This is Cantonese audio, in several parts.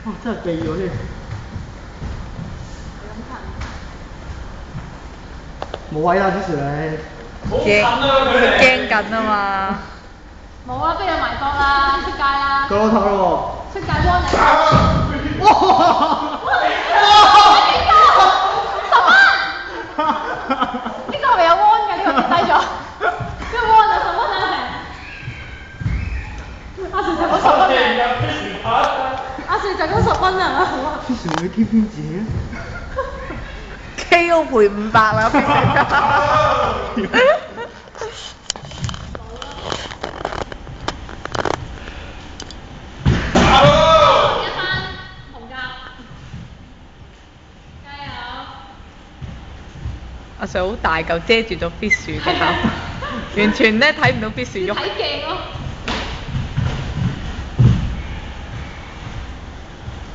哇！真係避咗添。冇位啦，之前你。佢驚緊啊嘛。冇啊，邊有埋角啦？出界啦！過到頭咯出界幫你。哇！幾多？10蚊。呢個係咪有 won 嘅？呢個跌低咗。咩 won 啊？10蚊啊成。阿成就講10蚊啊！阿成就講10蚊啊！之前你 K 邊字啊 KO 賠500啦，阿 Sir 好大嚿遮住咗必樹嘅頭，完全咧睇唔到必樹喐。睇鏡咯。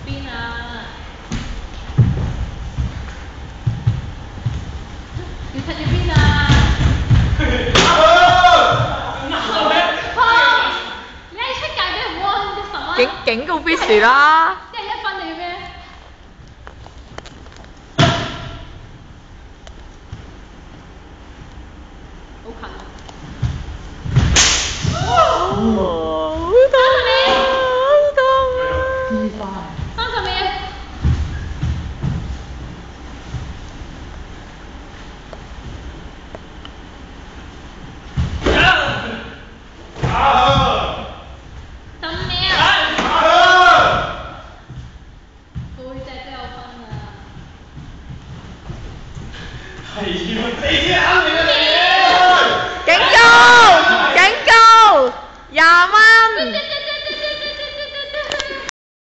邊啊？要趁住邊啊？你喺出界俾人 won 10蚊。警告必樹啦！